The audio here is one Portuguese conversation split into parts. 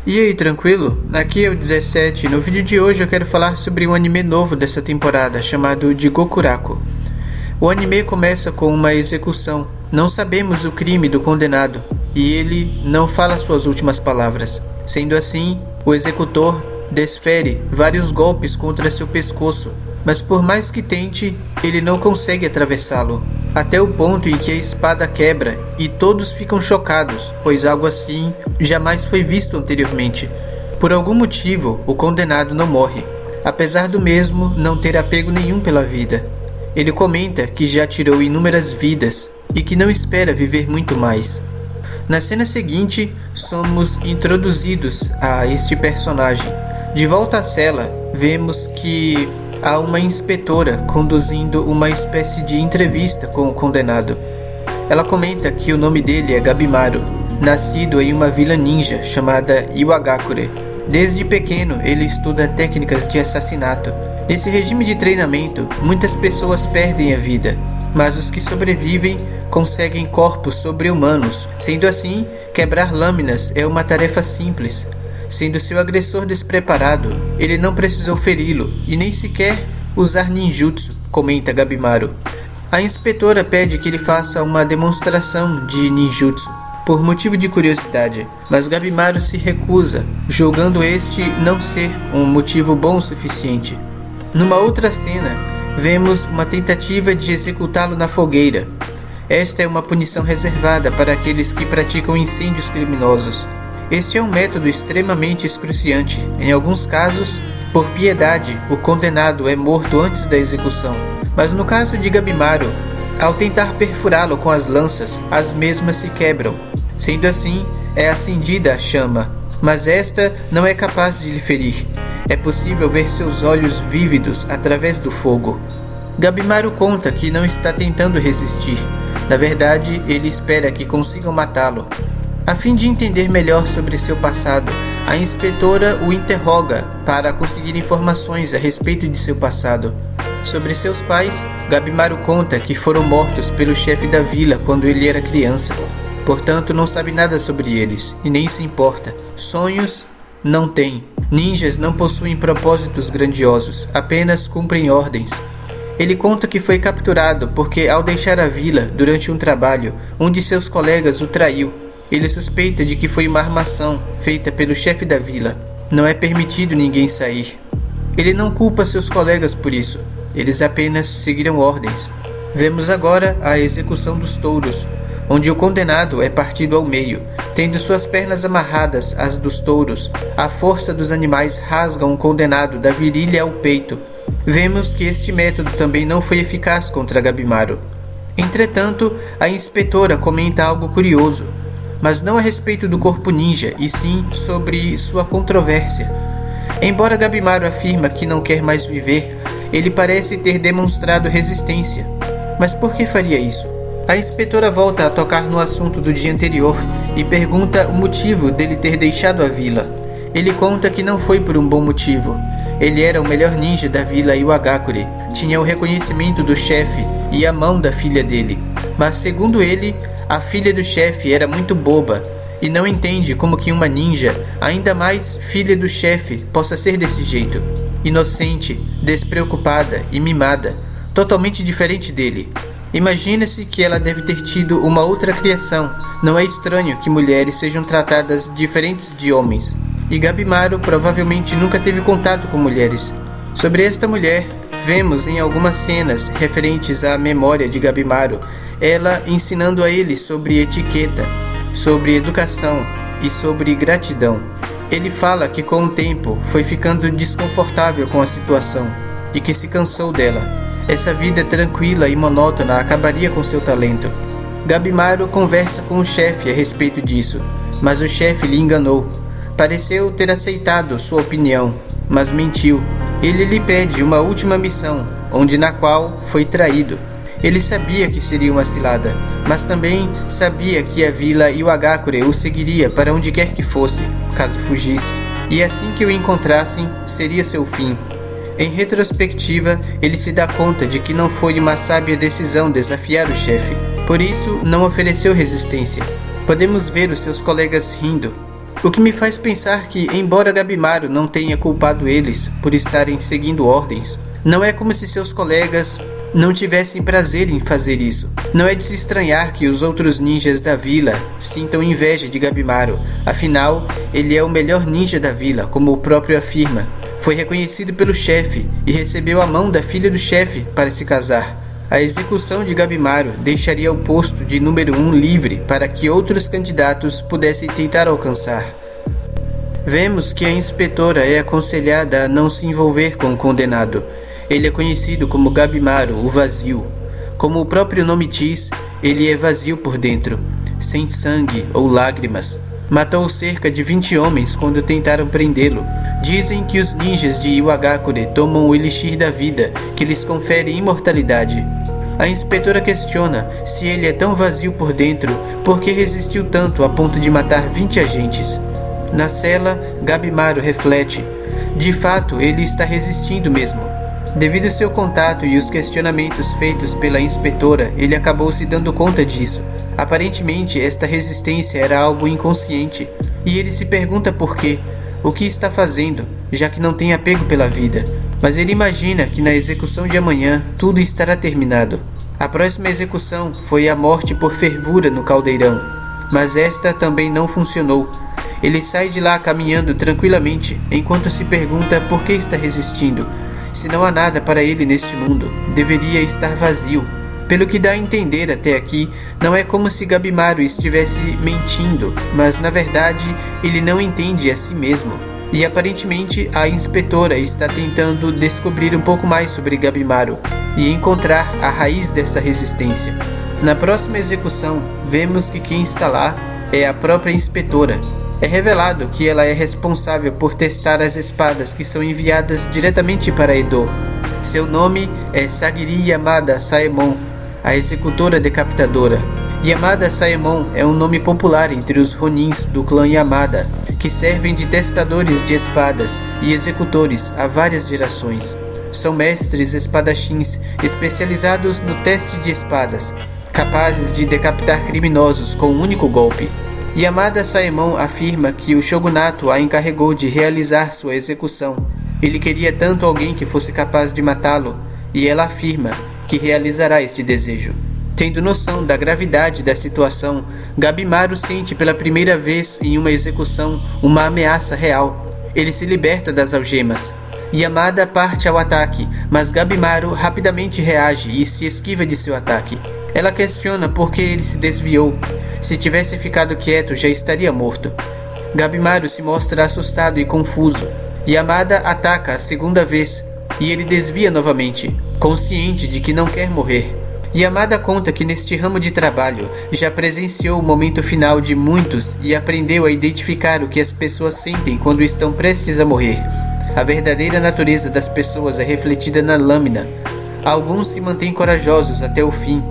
E aí, tranquilo? Aqui é o 17 e no vídeo de hoje eu quero falar sobre um anime novo dessa temporada chamado Jigokuraku. O anime começa com uma execução. Não sabemos o crime do condenado e ele não fala suas últimas palavras. Sendo assim, o executor desfere vários golpes contra seu pescoço, mas por mais que tente, ele não consegue atravessá-lo, até o ponto em que a espada quebra e todos ficam chocados, pois algo assim jamais foi visto anteriormente. Por algum motivo, o condenado não morre, apesar do mesmo não ter apego nenhum pela vida. Ele comenta que já tirou inúmeras vidas e que não espera viver muito mais. Na cena seguinte, somos introduzidos a este personagem. De volta à cela, vemos que há uma inspetora conduzindo uma espécie de entrevista com o condenado. Ela comenta que o nome dele é Gabimaru, nascido em uma vila ninja chamada Iwagakure. Desde pequeno, ele estuda técnicas de assassinato. Nesse regime de treinamento, muitas pessoas perdem a vida, mas os que sobrevivem conseguem corpos sobre-humanos. Sendo assim, quebrar lâminas é uma tarefa simples. Sendo seu agressor despreparado, ele não precisou feri-lo e nem sequer usar ninjutsu, comenta Gabimaru. A inspetora pede que ele faça uma demonstração de ninjutsu, por motivo de curiosidade, mas Gabimaru se recusa, julgando este não ser um motivo bom o suficiente. Numa outra cena, vemos uma tentativa de executá-lo na fogueira. Esta é uma punição reservada para aqueles que praticam incêndios criminosos. Este é um método extremamente excruciante. Em alguns casos, por piedade, o condenado é morto antes da execução. Mas no caso de Gabimaru, ao tentar perfurá-lo com as lanças, as mesmas se quebram. Sendo assim, é acendida a chama, mas esta não é capaz de lhe ferir. É possível ver seus olhos vívidos através do fogo. Gabimaru conta que não está tentando resistir. Na verdade, ele espera que consigam matá-lo. A fim de entender melhor sobre seu passado, a inspetora o interroga para conseguir informações a respeito de seu passado. Sobre seus pais, Gabimaru conta que foram mortos pelo chefe da vila quando ele era criança. Portanto, não sabe nada sobre eles e nem se importa. Sonhos não tem. Ninjas não possuem propósitos grandiosos, apenas cumprem ordens. Ele conta que foi capturado porque, ao deixar a vila durante um trabalho, um de seus colegas o traiu. Ele suspeita de que foi uma armação feita pelo chefe da vila. Não é permitido ninguém sair. Ele não culpa seus colegas por isso. Eles apenas seguiram ordens. Vemos agora a execução dos touros, onde o condenado é partido ao meio. Tendo suas pernas amarradas às dos touros, a força dos animais rasga um condenado da virilha ao peito. Vemos que este método também não foi eficaz contra Gabimaru. Entretanto, a inspetora comenta algo curioso, mas não a respeito do corpo ninja, e sim sobre sua controvérsia. Embora Gabimaru afirma que não quer mais viver, ele parece ter demonstrado resistência. Mas por que faria isso? A inspetora volta a tocar no assunto do dia anterior e pergunta o motivo dele ter deixado a vila. Ele conta que não foi por um bom motivo. Ele era o melhor ninja da vila Iwagakure, tinha o reconhecimento do chefe e a mão da filha dele. Mas segundo ele, a filha do chefe era muito boba e não entende como que uma ninja, ainda mais filha do chefe, possa ser desse jeito. Inocente, despreocupada e mimada, totalmente diferente dele. Imagina-se que ela deve ter tido uma outra criação. Não é estranho que mulheres sejam tratadas diferentes de homens. E Gabimaru provavelmente nunca teve contato com mulheres. Sobre esta mulher, vemos em algumas cenas referentes à memória de Gabimaru, ela ensinando a ele sobre etiqueta, sobre educação e sobre gratidão. Ele fala que com o tempo foi ficando desconfortável com a situação e que se cansou dela. Essa vida tranquila e monótona acabaria com seu talento. Gabimaru conversa com o chefe a respeito disso, mas o chefe lhe enganou. Pareceu ter aceitado sua opinião, mas mentiu. Ele lhe pede uma última missão, na qual foi traído. Ele sabia que seria uma cilada, mas também sabia que a vila Iwagakure o seguiria para onde quer que fosse, caso fugisse. E assim que o encontrassem, seria seu fim. Em retrospectiva, ele se dá conta de que não foi uma sábia decisão desafiar o chefe. Por isso, não ofereceu resistência. Podemos ver os seus colegas rindo. O que me faz pensar que, embora Gabimaru não tenha culpado eles por estarem seguindo ordens, não é como se seus colegas não tivessem prazer em fazer isso. Não é de se estranhar que os outros ninjas da vila sintam inveja de Gabimaru, afinal, ele é o melhor ninja da vila, como o próprio afirma. Foi reconhecido pelo chefe e recebeu a mão da filha do chefe para se casar. A execução de Gabimaru deixaria o posto de número 1 livre para que outros candidatos pudessem tentar alcançar. Vemos que a inspetora é aconselhada a não se envolver com o condenado. Ele é conhecido como Gabimaru, o vazio. Como o próprio nome diz, ele é vazio por dentro, sem sangue ou lágrimas. Matou cerca de 20 homens quando tentaram prendê-lo. Dizem que os ninjas de Iwagakure tomam o elixir da vida, que lhes confere imortalidade. A inspetora questiona se ele é tão vazio por dentro, por que resistiu tanto a ponto de matar 20 agentes. Na cela, Gabimaru reflete. De fato, ele está resistindo mesmo. Devido ao seu contato e os questionamentos feitos pela inspetora, ele acabou se dando conta disso. Aparentemente, esta resistência era algo inconsciente, e ele se pergunta por quê, o que está fazendo, já que não tem apego pela vida. Mas ele imagina que na execução de amanhã tudo estará terminado. A próxima execução foi a morte por fervura no caldeirão, mas esta também não funcionou. Ele sai de lá caminhando tranquilamente, enquanto se pergunta por que está resistindo. Se não há nada para ele neste mundo, deveria estar vazio. Pelo que dá a entender até aqui, não é como se Gabimaru estivesse mentindo, mas na verdade ele não entende a si mesmo. E aparentemente a inspetora está tentando descobrir um pouco mais sobre Gabimaru e encontrar a raiz dessa resistência. Na próxima execução, vemos que quem está lá é a própria inspetora. É revelado que ela é responsável por testar as espadas que são enviadas diretamente para Edo. Seu nome é Sagiri Yamada Saemon, a executora decapitadora. Yamada Saemon é um nome popular entre os Ronins do clã Yamada, que servem de testadores de espadas e executores há várias gerações. São mestres espadachins especializados no teste de espadas, capazes de decapitar criminosos com um único golpe. Yamada Saemon afirma que o shogunato a encarregou de realizar sua execução. Ele queria tanto alguém que fosse capaz de matá-lo, e ela afirma que realizará este desejo. Tendo noção da gravidade da situação, Gabimaru sente pela primeira vez em uma execução uma ameaça real. Ele se liberta das algemas. Yamada parte ao ataque, mas Gabimaru rapidamente reage e se esquiva de seu ataque. Ela questiona por que ele se desviou. Se tivesse ficado quieto, já estaria morto. Gabimaru se mostra assustado e confuso. Yamada ataca a segunda vez, e ele desvia novamente, consciente de que não quer morrer. Yamada conta que neste ramo de trabalho já presenciou o momento final de muitos e aprendeu a identificar o que as pessoas sentem quando estão prestes a morrer. A verdadeira natureza das pessoas é refletida na lâmina. Alguns se mantêm corajosos até o fim,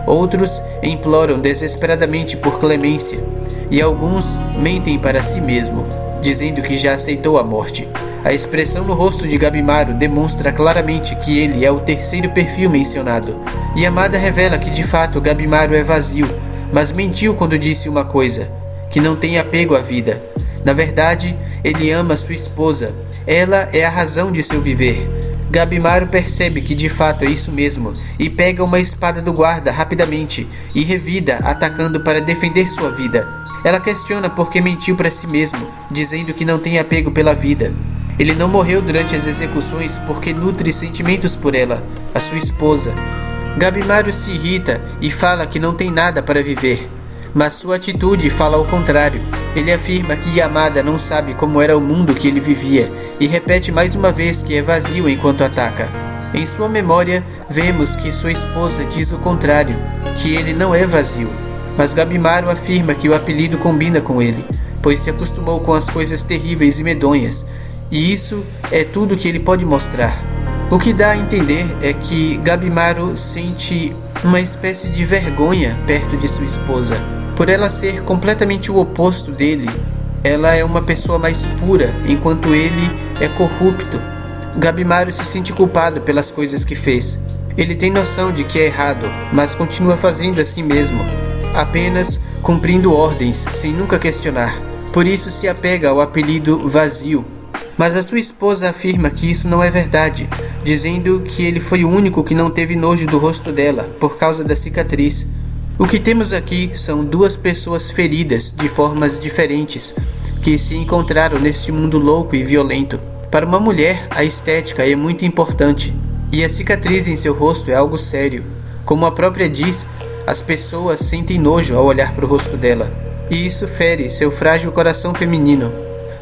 outros imploram desesperadamente por clemência, e alguns mentem para si mesmo, dizendo que já aceitou a morte. A expressão no rosto de Gabimaru demonstra claramente que ele é o terceiro perfil mencionado. Yamada revela que de fato Gabimaru é vazio, mas mentiu quando disse uma coisa, que não tem apego à vida. Na verdade, ele ama sua esposa. Ela é a razão de seu viver. Gabimaru percebe que de fato é isso mesmo e pega uma espada do guarda rapidamente e revida, atacando para defender sua vida. Ela questiona por que mentiu para si mesmo, dizendo que não tem apego pela vida. Ele não morreu durante as execuções porque nutre sentimentos por ela, a sua esposa. Gabimaru se irrita e fala que não tem nada para viver, mas sua atitude fala ao contrário. Ele afirma que Yamada não sabe como era o mundo que ele vivia e repete mais uma vez que é vazio enquanto ataca. Em sua memória, vemos que sua esposa diz o contrário, que ele não é vazio. Mas Gabimaru afirma que o apelido combina com ele, pois se acostumou com as coisas terríveis e medonhas, e isso é tudo que ele pode mostrar. O que dá a entender é que Gabimaru sente uma espécie de vergonha perto de sua esposa. Por ela ser completamente o oposto dele, ela é uma pessoa mais pura, enquanto ele é corrupto. Gabimaru se sente culpado pelas coisas que fez. Ele tem noção de que é errado, mas continua fazendo assim mesmo, apenas cumprindo ordens, sem nunca questionar, por isso se apega ao apelido Vazio. Mas a sua esposa afirma que isso não é verdade, dizendo que ele foi o único que não teve nojo do rosto dela, por causa da cicatriz. O que temos aqui são duas pessoas feridas de formas diferentes, que se encontraram neste mundo louco e violento. Para uma mulher, a estética é muito importante, e a cicatriz em seu rosto é algo sério. Como a própria diz, as pessoas sentem nojo ao olhar para o rosto dela, e isso fere seu frágil coração feminino.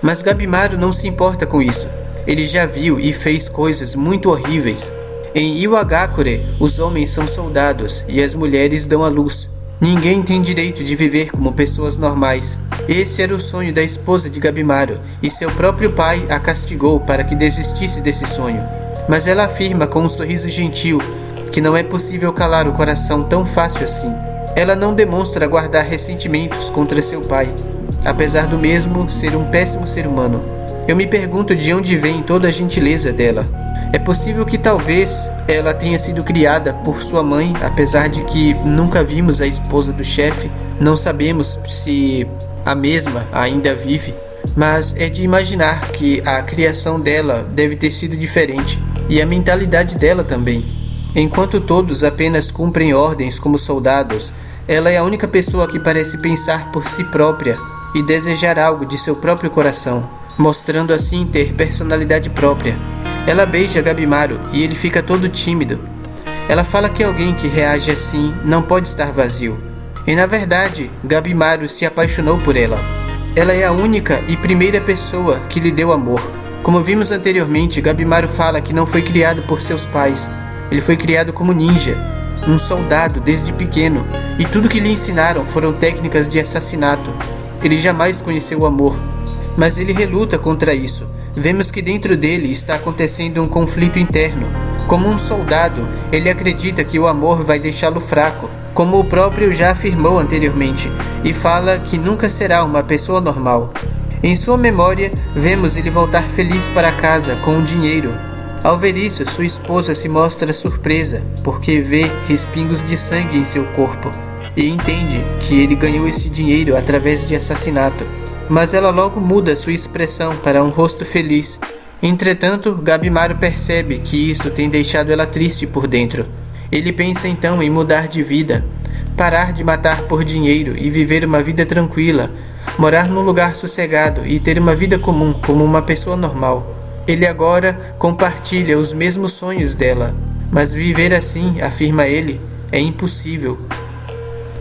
Mas Gabimaru não se importa com isso. Ele já viu e fez coisas muito horríveis. Em Iwagakure, os homens são soldados e as mulheres dão à luz. Ninguém tem direito de viver como pessoas normais. Esse era o sonho da esposa de Gabimaru, e seu próprio pai a castigou para que desistisse desse sonho. Mas ela afirma com um sorriso gentil que não é possível calar o coração tão fácil assim. Ela não demonstra guardar ressentimentos contra seu pai, apesar do mesmo ser um péssimo ser humano. Eu me pergunto de onde vem toda a gentileza dela. É possível que talvez ela tenha sido criada por sua mãe, apesar de que nunca vimos a esposa do chefe. Não sabemos se a mesma ainda vive, mas é de imaginar que a criação dela deve ter sido diferente, e a mentalidade dela também. Enquanto todos apenas cumprem ordens como soldados, ela é a única pessoa que parece pensar por si própria e desejar algo de seu próprio coração, mostrando assim ter personalidade própria. Ela beija Gabimaru e ele fica todo tímido. Ela fala que alguém que reage assim não pode estar vazio. E na verdade, Gabimaru se apaixonou por ela. Ela é a única e primeira pessoa que lhe deu amor. Como vimos anteriormente, Gabimaru fala que não foi criado por seus pais. Ele foi criado como ninja, um soldado desde pequeno, e tudo que lhe ensinaram foram técnicas de assassinato. Ele jamais conheceu o amor, mas ele reluta contra isso. Vemos que dentro dele está acontecendo um conflito interno. Como um soldado, ele acredita que o amor vai deixá-lo fraco, como o próprio já afirmou anteriormente, e fala que nunca será uma pessoa normal. Em sua memória, vemos ele voltar feliz para casa com o dinheiro. Ao ver isso, sua esposa se mostra surpresa, porque vê respingos de sangue em seu corpo, e entende que ele ganhou esse dinheiro através de assassinato. Mas ela logo muda sua expressão para um rosto feliz. Entretanto, Gabimaru percebe que isso tem deixado ela triste por dentro. Ele pensa então em mudar de vida, parar de matar por dinheiro e viver uma vida tranquila, morar num lugar sossegado e ter uma vida comum como uma pessoa normal. Ele agora compartilha os mesmos sonhos dela, mas viver assim, afirma ele, é impossível.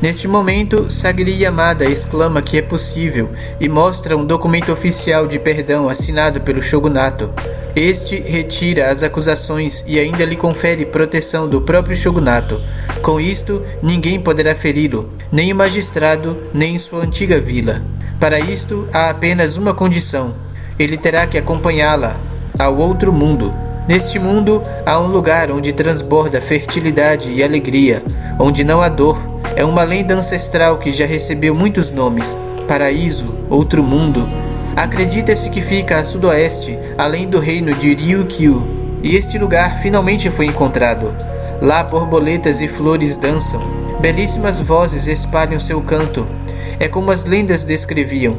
Neste momento, Sagiri Yamada exclama que é possível e mostra um documento oficial de perdão assinado pelo shogunato. Este retira as acusações e ainda lhe confere proteção do próprio shogunato. Com isto, ninguém poderá feri-lo, nem o magistrado, nem sua antiga vila. Para isto, há apenas uma condição: ele terá que acompanhá-la ao outro mundo. Neste mundo, há um lugar onde transborda fertilidade e alegria, onde não há dor. É uma lenda ancestral que já recebeu muitos nomes: Paraíso, Outro Mundo. Acredita-se que fica a sudoeste, além do reino de Ryukyu, e este lugar finalmente foi encontrado. Lá borboletas e flores dançam, belíssimas vozes espalham seu canto. É como as lendas descreviam.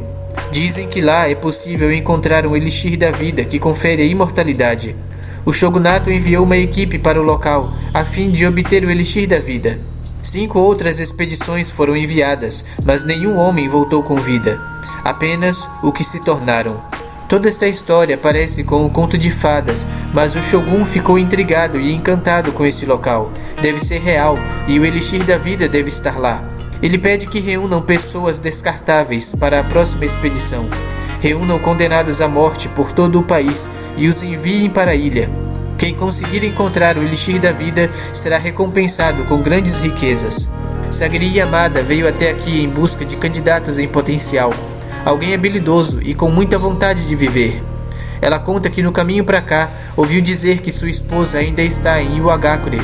Dizem que lá é possível encontrar um elixir da vida que confere a imortalidade. O shogunato enviou uma equipe para o local, a fim de obter o elixir da vida. 5 outras expedições foram enviadas, mas nenhum homem voltou com vida. Apenas o que se tornaram. Toda esta história parece com um conto de fadas, mas o Shogun ficou intrigado e encantado com este local. Deve ser real, e o elixir da vida deve estar lá. Ele pede que reúnam pessoas descartáveis para a próxima expedição. Reúnam condenados à morte por todo o país e os enviem para a ilha. Quem conseguir encontrar o elixir da vida será recompensado com grandes riquezas. Sagiri Yamada veio até aqui em busca de candidatos em potencial. Alguém habilidoso e com muita vontade de viver. Ela conta que no caminho para cá, ouviu dizer que sua esposa ainda está em Iwagakure.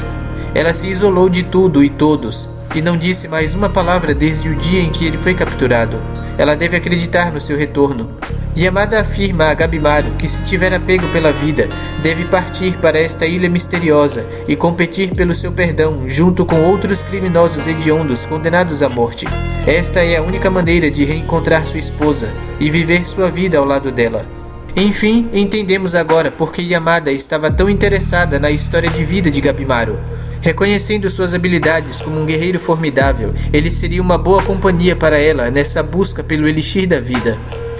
Ela se isolou de tudo e todos. e não disse mais uma palavra desde o dia em que ele foi capturado. Ela deve acreditar no seu retorno. Yamada afirma a Gabimaru que, se tiver apego pela vida, deve partir para esta ilha misteriosa e competir pelo seu perdão junto com outros criminosos hediondos condenados à morte. Esta é a única maneira de reencontrar sua esposa e viver sua vida ao lado dela. Enfim, entendemos agora por que Yamada estava tão interessada na história de vida de Gabimaru. Reconhecendo suas habilidades como um guerreiro formidável, ele seria uma boa companhia para ela nessa busca pelo elixir da vida.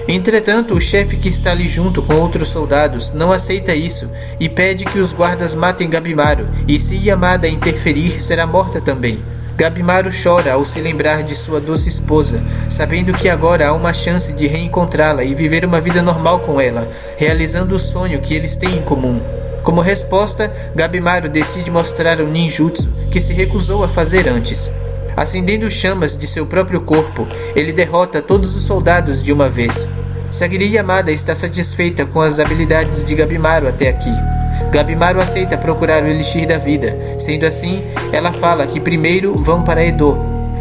Entretanto, o chefe, que está ali junto com outros soldados, não aceita isso e pede que os guardas matem Gabimaru, e se Yamada interferir, será morta também. Gabimaru chora ao se lembrar de sua doce esposa, sabendo que agora há uma chance de reencontrá-la e viver uma vida normal com ela, realizando o sonho que eles têm em comum. Como resposta, Gabimaru decide mostrar um ninjutsu que se recusou a fazer antes. Acendendo chamas de seu próprio corpo, ele derrota todos os soldados de uma vez. Sagiri Yamada está satisfeita com as habilidades de Gabimaru até aqui. Gabimaru aceita procurar o elixir da vida. Sendo assim, ela fala que primeiro vão para Edo.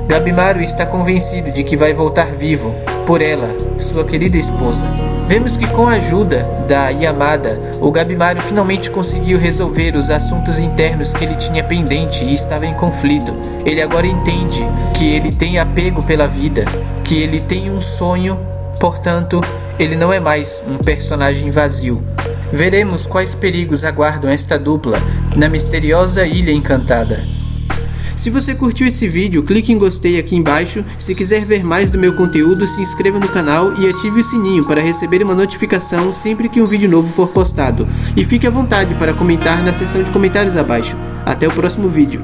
Gabimaru está convencido de que vai voltar vivo, por ela, sua querida esposa. Vemos que, com a ajuda da Yamada, o Gabimaru finalmente conseguiu resolver os assuntos internos que ele tinha pendente e estava em conflito. Ele agora entende que ele tem apego pela vida, que ele tem um sonho, portanto, ele não é mais um personagem vazio. Veremos quais perigos aguardam esta dupla na misteriosa Ilha Encantada. Se você curtiu esse vídeo, clique em gostei aqui embaixo. Se quiser ver mais do meu conteúdo, se inscreva no canal e ative o sininho para receber uma notificação sempre que um vídeo novo for postado. E fique à vontade para comentar na seção de comentários abaixo. Até o próximo vídeo.